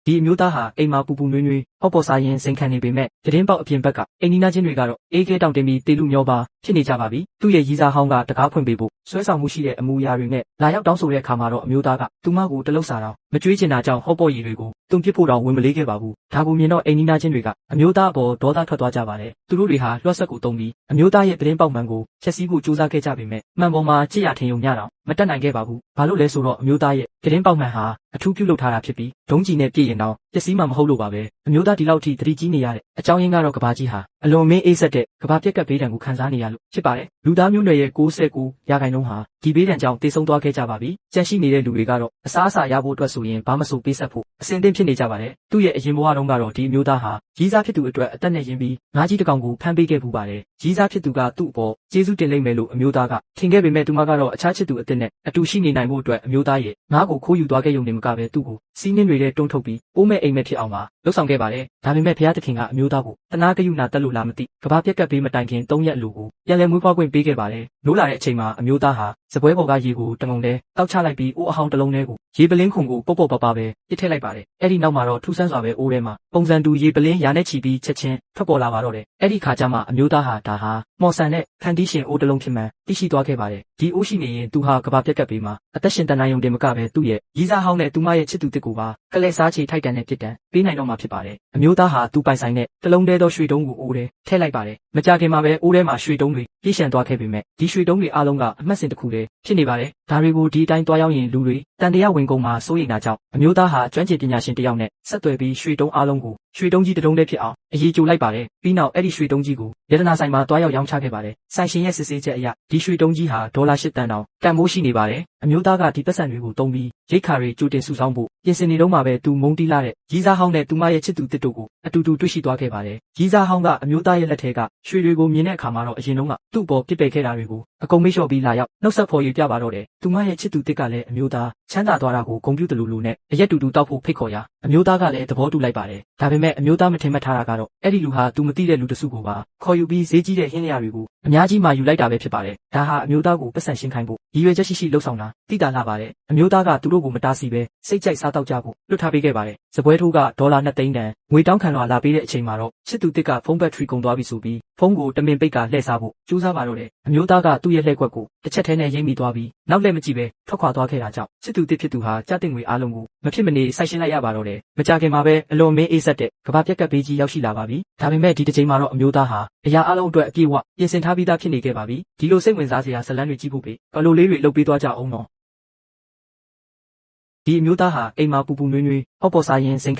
ဒီအမျိုးသားဟာအိမ်မှာပူပူနွေးနွေးဟော့ပေါ်စားရင်စိန်ခံနေပေမဲ့သတင်းပေါက်အပြင်ဘက်ကအိမ်နီးနားချင်းတွေကတော့အေးခဲတောင်တင်ပြီးတေလူမျောပါဖြစ်နေကြပါပြီသူ့ရဲ့ရီးစားဟောင်းကတကားဖွင့်ပေးဖို့ဆွဲဆောင်မှုရှိတဲ့အမူအရာတွေနဲ့လာရောက်တောင်းဆိုတဲ့အခါမှာတော့အမျိုးသားကသူမကိုတလုတ်စာတော့မကြွေးချင်တာကြောင့်ဟော့ပေါ်ရည်တွေကိုတွန်ပစ်ဖို့တော့ဝင်မလေးခဲ့ပါဘူးဒါကိုမြင်တော့အိမ်နီးနားချင်းတွေကအမျိုးသားအပေါ်ဒေါသထွက်သွားကြပါတယ်သူတို့တွေဟာလွှတ်ဆက်ကိုတုံးပြီးအမျိုးသားရဲ့သတင်းပေါက်မှန်ကိုဖျက်ဆီးဖို့ကြိုးစားခဲ့ကြပေမဲ့မှန်ပေါ်မှာကြည့်ရထင်ုံညတော့မတက်နိုင်ခဲ့ပါဘူးဘာလို့လဲဆိုတော့အမျိုးသားရဲ့သတင်းပေါက်မှန်ဟာအထူးပြုလုပ်ထားတာဖြစ်ပြီးဒုံးကျည်နဲ့ပြည့်ရင်တော့ပျက်စီးမှမဟုတ်လို့ပါပဲအမျိုးသားဒီလောက်ထိသတိကြီးနေရတဲ့အကြောင်းရင်းကတော့ကဘာကြီးဟာအလွန်မင်းအေးဆက်တဲ့ကဘာပြက်ကပ်ဘေးဒဏ်ကိုခံစားနေရလို့ဖြစ်ပါတယ်လူသားမျိုးနွယ်ရဲ့69%ဟာဒီဘေးဒဏ်ကြောင့်တေဆုံးသွားခဲ့ကြပါပြီကြန့်ရှိနေတဲ့လူတွေကတော့အစားအစာရဖို့အတွက်ဆိုရင်ဘာမဆိုပေးဆက်ဖို့အစဉ်သင့်ဖြစ်နေကြပါတယ်သူ့ရဲ့အရင်ဘဝတုန်းကတော့ဒီအမျိုးသားဟာကြီးစားဖြစ်သူအတွက်အသက်နဲ့ရင်းပြီးငါးကြီးတစ်ကောင်ကိုဖမ်းပေးခဲ့ပူပါတယ်ကြီးစားဖြစ်သူကသူ့အပေါ်ကျေးဇူးတင်လိမ့်မယ်လို့အမျိုးသားကထင်ခဲ့ပေမဲ့သူမကတော့အခြားချစ်သူအစ်စ်နဲ့အတူရှိနေနိုင်ဖို့အတွက်အမျိုးသားရဲ့ငါးကိုခိုးယူသွားခဲ့ရုံနဲ့မကပဲသူ့ကိုစီးနှင်းတွေနဲ့တွန်းထုတ်ပြီးပိုးမဲ့အိမ်မဲ့ဖြစ်အောင်ပါလှုပ်ဆောင်ခဲ့ပါတယ်ဒါပေမဲ့ဘုရားသခင်ကအမျိုးသားကိုတနာကယူနာတက်လို့လားမသိကဘာပြက်ကပ်ပေးမတိုင်ခင်3ရက်လူကိုပြန်လည်မွေးဖွားခွင့်ပေးခဲ့ပါတယ်နိုးလာတဲ့အချိန်မှာအမျိုးသားဟာစပွဲပေါ်ကရေကိုတငုံလဲတောက်ချလိုက်ပြီးအိုးအဟောင်းတစ်လုံးထဲကိုရေပလင်းခုံကိုပေါ့ပေါ့ပါပါပဲပစ်ထည့်လိုက်ပါတယ်အဲ့ဒီနောက်မှာတော့ထူးဆန်းစွာပဲအိုးထဲမှာပုံစံတူရေပလင်းရာနဲ့ချီပြီးချက်ချင်းထွက်ပေါ်လာပါတော့တယ်အဲ့ဒီခါကျမှအမျိုးသားဟာဒါဟာမော်ဆန်နဲ့ဖန်တီးရှင်အိုးတစ်လုံးဖြစ်မှန်သိရှိသွားခဲ့ပါတယ်ဒီအိုးရှိနေရင်သူဟာကဘာပြက်ကပ်ပေးမှာအသက်ရှင်တန်နိုင်ုံတင်မကပဲသူ့ရဲ့ရီးစားဟောင်းနဲ့သူမရဲ့ချစ်သူတစ်ကိုပါကလဲစားချေထိုက်တန်တဲ့ပြစ်ဒဏ်ပေးနိုင်တော့မှာဖြစ်ပါတယ်အမျိုးသားဟာသူပိုင်ဆိုင်တဲ့တလုံးတဲသောရွှေတုံးကိုအိုးထဲထည့်လိုက်ပါတယ်မကြခင်မှာပဲအိုးထဲမှာရွှေတုံးတွေပြည့်ရှံသွားခဲ့ပေမဲ့ဒီရွှေတုံးတွေအားလုံးကအမှတ်စဉ်တစ်ခုတည်းဖြစ်နေပါတယ်ဒါတွေကိုဒီအတိုင်းတွားရောက်ရင်လူတွေတန်တရားဝင်ကုန်မှာစိုးရိမ်တာကြောင့်အမျိုးသားဟာကျွမ်းကျင်ပညာရှင်တစ်ယောက်နဲ့ဆက်သွယ်ပြီးရွှေတုံးအားလုံးကိုရွှေတုံးကြီးတစ်တုံးတည်းဖြစ်အောင်အရေးကြိုလိုက်ပါတယ်ပြီးနောက်အဲ့ဒီရွှေတုံးကြီးကိုရတနာဆိုင်မှာတွားရောက်ရောင်းချခဲ့ပါတယ်ဆိုင်ရှင်ရဲ့စစ်ဆေးချက်အရဒီရွှေတုံးကြီးဟာဒေါ်လာ8 တန်တောင်တန်ဖိုးရှိနေပါတယ်အမျိုးသားကဒီပတ်စံတွေကိုတုံးပြီးရိတ်ခါတွေကြိုတင်စုဆောင်းဖို့ပြင်ဆင်နေတော့မှပဲသူမုံတီးလာတဲ့ကြီးစားဟောင်းနဲ့သူမရဲ့ချစ်သူတစ်တို့ကိုအတူတူတွေ့ရှိသွားခဲ့ပါတယ်ကြီးစားဟောင်းကအမျိုးသားရဲ့လက်ထဲကရွှေတွေကိုမြင်တဲ့အခါမှာတော့အရင်တုန်းကသူ့ပေါ်ပြစ်ပယ်ခဲ့တာတွေကိုအကုန်မေ့လျှော့ပြီးလာရောက်နှုတ်ဆက်ဖော်ယူပြပါတော့တယ်သူမရဲ့ချစ်သူတစ်ကလည်းအမျိုးသားချမ်းသာသွားတာကိုဂုဏ်ပြုတလူလူနဲ့အရက်တူတူတောက်ဖို့ဖိတ်ခေါ်ရာအမျိုးသားကလည်းသဘောတူလိုက်ပါတယ်ဒါပေမဲ့အမျိုးသားမထင်မှတ်ထားတာကတော့အဲ့ဒီလူဟာသူမသိတဲ့လူတစုကိုပါခေါ်ယူပြီးဈေးကြီးတဲ့ဟင်းလျာတွေကိုအများကြီးမှယူလိုက်တာပဲဖြစ်ပါတယ်ဒါဟာအမျိုးသားကိုပတ်စံရှင်းခိုင်းဖို့ရည်ရွယ်ချက်ရှိလှုပ်ဆောင်တာတိတာလာပါတယ်အမျိုးသားကသူတို့ကိုမတားဆီးပဲစိတ်ကြိုက်စားတောက်ကြဖို့လွတ်ထားပေးခဲ့ပါတယ်စပွဲထိုးကဒေါ်လာ2 သိန်းတန်ငွေတောင်းခံလာပေးတဲ့အချိန်မှာတော့ချစ်သူတစ်ကဖုန်းဘက်ထရီကုန်သွားပြီဆိုပြီးဖုန်းကိုတမင်ပိတ်ကလှည့်စားဖို့ကြိုးစားပါတော့တယ်အမျိုးသားကသူ့ရဲ့လှည့်ကွက်ကိုတစ်ချက်ထဲနဲ့ရိမ့်မိသွားပြီးနောက်လည်းမကြည့်ပဲထွက်ခွာသွားခဲ့တာကြောင့်ချစ်သူတစ်ဖြစ်သူဟာကြားတင်ငွေအားလုံးကိုမဖြစ်မနေစိုက်ရှင်းလိုက်ရပါတော့တယ်မကြခင်မှာပဲအလွန်မင်းအေးဆက်တဲ့ကဘာပြက်ကပ်ဘေးကြီးရောက်ရှိလာပါပြီဒါပေမဲ့ဒီတစ်ချိန်မှာတော့အမျိုးသားဟာအရာအလုံးအတွက်အပြည့်အဝပြင်ဆင်ထားပြီးသားဖြစ်နေခဲ့ပါပြီဒီလိုစိတ်ဝင်စားစရာဇလန်းတွေကြည့်ဖို့ပဲဘလိုလေးတွေလုပ်ပေးသွားကြအောင်တော့ဒီအမျိုးသားဟာအိမ်မှာပူပူနွေးနွေးဟော့ပေါ်စားရင်စိန်